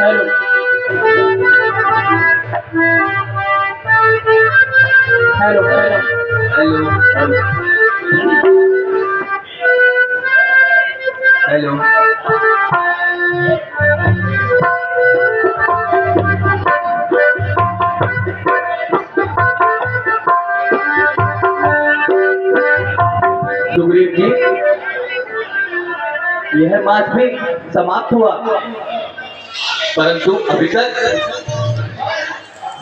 Hello hello hello hello hello. Sugriv ji, यह मास भी समाप्त हुआ, परंतु अभी तक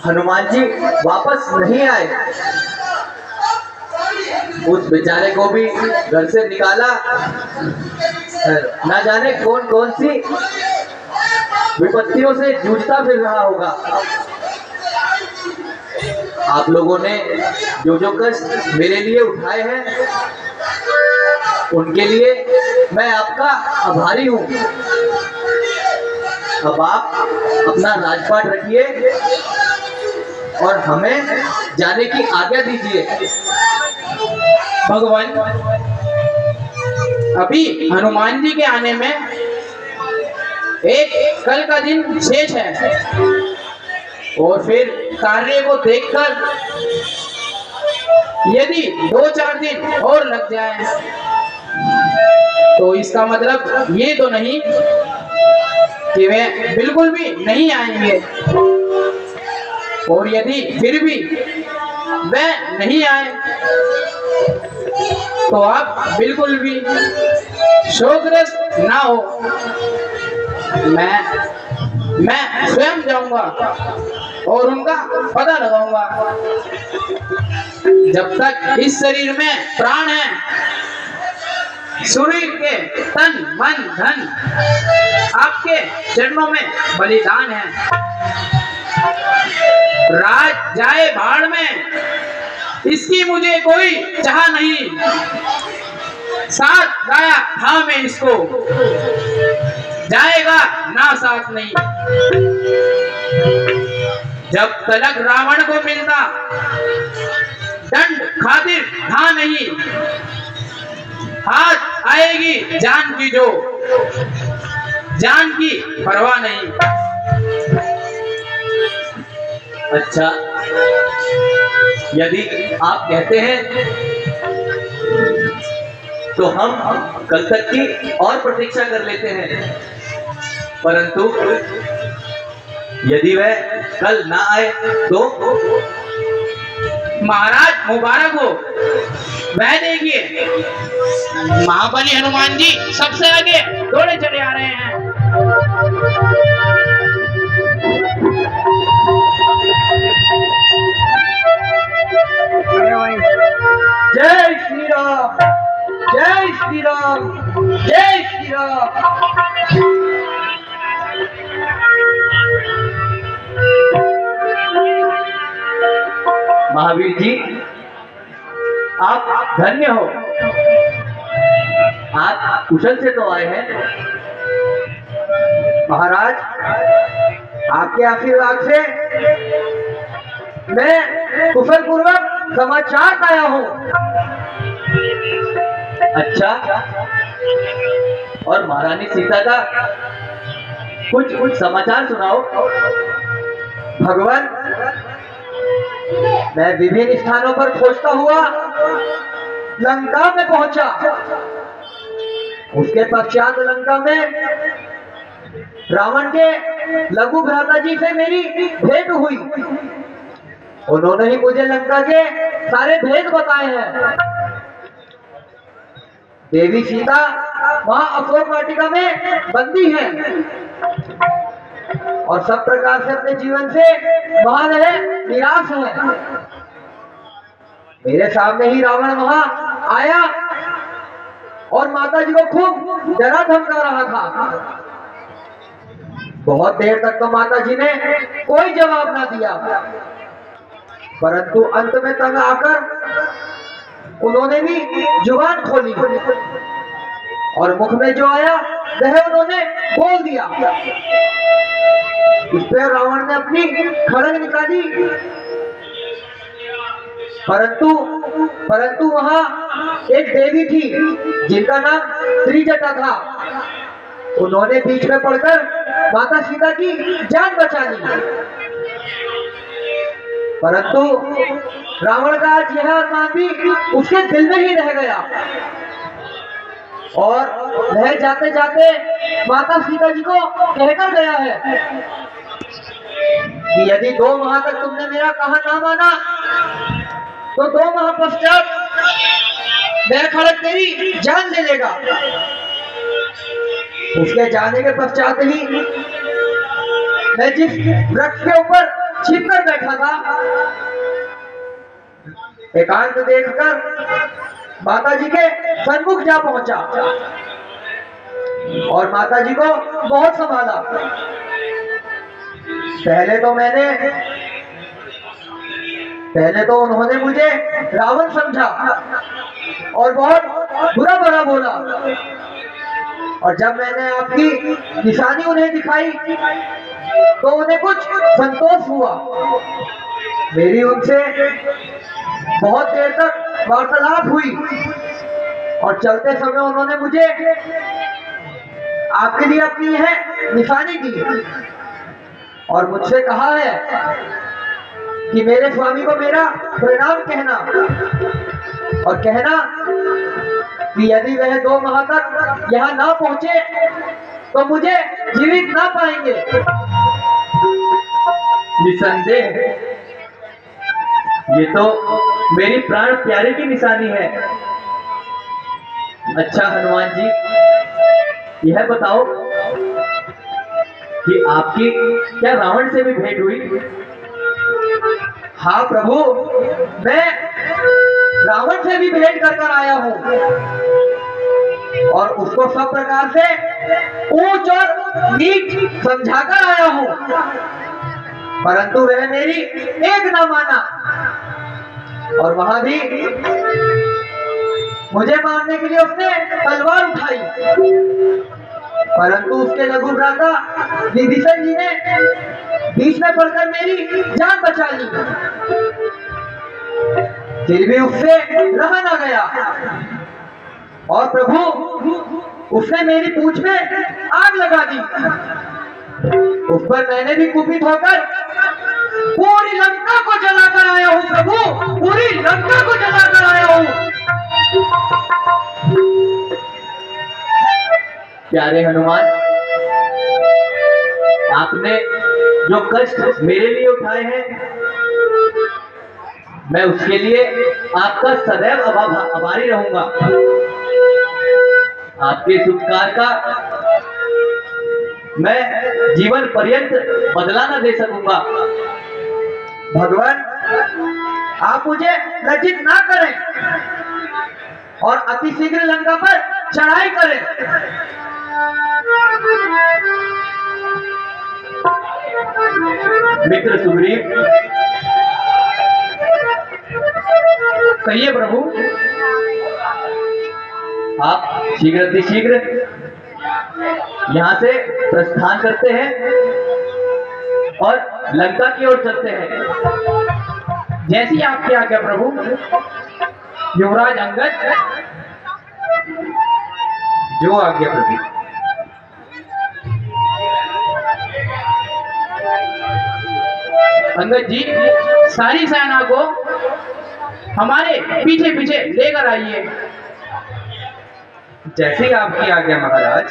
हनुमान जी वापस नहीं आए। उस बेचारे को भी घर से निकाला, ना जाने कौन कौन सी विपत्तियों से जूझता फिर रहा होगा। आप लोगों ने जो जो कष्ट मेरे लिए उठाए हैं, उनके लिए मैं आपका आभारी हूँ। अब आप अपना राजपाट रखिए और हमें जाने की आज्ञा दीजिए। भगवान, अभी हनुमान जी के आने में एक कल का दिन शेष है, और फिर कार्य को देखकर यदि 2-4 दिन और लग जाए तो इसका मतलब ये तो नहीं कि वे बिल्कुल भी नहीं आएंगे। और यदि फिर भी वे नहीं आए तो आप बिल्कुल भी शोकग्रस्त ना हो। मैं स्वयं जाऊंगा और उनका पता लगाऊंगा। जब तक इस शरीर में प्राण है, शरीर के तन मन धन आपके चरणों में बलिदान है। राज जाए भाड़ में, इसकी मुझे कोई चाह नहीं। साथ गाया था मैं इसको, जाएगा ना साथ नहीं। जब तलक रावण को मिलता, दंड खातिर था नहीं। हाथ आएगी जान की जो, जान की परवाह नहीं। अच्छा, यदि आप कहते हैं तो हम कल तक की और प्रतीक्षा कर लेते हैं, परंतु यदि वह कल ना आए तो? महाराज मुबारक हो। वह देखिए, महाबली हनुमान जी सबसे आगे दौड़े चले आ रहे हैं। जय श्री राम, जय श्री राम, जय श्री राम। महावीर जी, आप धन्य हो। आप कुशल से तो आए हैं। महाराज, आपके आशीर्वाद से मैं कुशल पूर्वक समाचार पाया हूँ। अच्छा, और महारानी सीता का कुछ समाचार सुनाओ। भगवान, मैं विभिन्न स्थानों पर खोजता हुआ लंका में पहुंचा। उसके पश्चात लंका में रावण के लघु भ्राता जी से मेरी भेंट हुई। उन्होंने ही मुझे लंका के सारे भेद बताए हैं। देवी सीता वहां अशोक वाटिका में बंदी है और सब प्रकार से अपने जीवन से वहां वह निराश है। मेरे सामने ही रावण वहां आया और माता जी को खूब डरा धमका रहा था। बहुत देर तक तो माता जी ने कोई जवाब ना दिया, परंतु अंत में तंग आकर उन्होंने भी जुबान खोली और मुख में जो आया वह उन्होंने बोल दिया। इस पर रावण ने अपनी खड़ग निकाली, परंतु वहां एक देवी थी जिनका नाम त्रिजटा था। उन्होंने बीच में पड़कर माता सीता की जान बचा ली। परंतु रावण का आज यह अरमान भी उसके दिल में ही रह गया और वह जाते जाते माता सीता जी को कहकर गया है कि यदि 2 माह तक तुमने मेरा कहा ना माना तो 2 माह पश्चात वह खड़ग तेरी जान ले लेगा। उसके जाने के पश्चात ही मैं जिस वृक्ष के ऊपर छिप कर बैठा था, एकांत देखकर माता जी के सन्मुख जा पहुंचा और माता जी को बहुत संभाला। पहले तो उन्होंने मुझे रावण समझा और बहुत बुरा भला बोला, और जब मैंने आपकी निशानी उन्हें दिखाई तो उन्हें कुछ संतोष हुआ। मेरी उनसे बहुत देर तक वार्तालाप हुई और चलते समय उन्होंने मुझे आपके लिए अपनी यह निशानी दी और मुझसे कहा है कि मेरे स्वामी को मेरा प्रणाम कहना और कहना कि यदि वह 2 माह तक यहाँ ना पहुंचे तो मुझे जीवित ना पाएंगे। निसंदेह ये तो मेरी प्राण प्यारे की निशानी है। अच्छा हनुमान जी, यह बताओ कि आपकी क्या रावण से भी भेंट हुई? हाँ प्रभु, मैं रावण से भी भेंट कर कर आया हूँ और उसको सब प्रकार से ऊंच और नीच समझाकर आया हूँ, परंतु वह मेरी एक ना माना और वहां भी मुझे मारने के लिए उसने तलवार उठाई, परंतु उसके लघु भ्राता विभीषण जी ने बीच में पड़कर मेरी जान बचा ली। फिर भी उससे रहा ना गया और प्रभु उसने मेरी पूंछ में आग लगा दी। उस पर मैंने भी कुपित होकर पूरी लंका को जलाकर आया हूँ प्रभु, पूरी लंका को जलाकर आया हूँ। प्यारे हनुमान, आपने जो कष्ट मेरे लिए उठाए हैं, मैं उसके लिए आपका सदैव आभारी रहूंगा। आपके इस उपकार का मैं जीवन पर्यंत बदला न दे सकूंगा। भगवान, आप मुझे लज्जित ना करें और अति शीघ्र लंका पर चढ़ाई करें। मित्र सुग्रीव, कहिए प्रभु। आप शीघ्र अतिशीघ्र यहाँ से प्रस्थान करते हैं और लंका की ओर चलते हैं। जैसी आपकी आज्ञा प्रभु। युवराज अंगद। जो आज्ञा प्रभु। अंगद जी, सारी सेना को हमारे पीछे पीछे लेकर आइए। जैसे आपकी आज्ञा महाराज।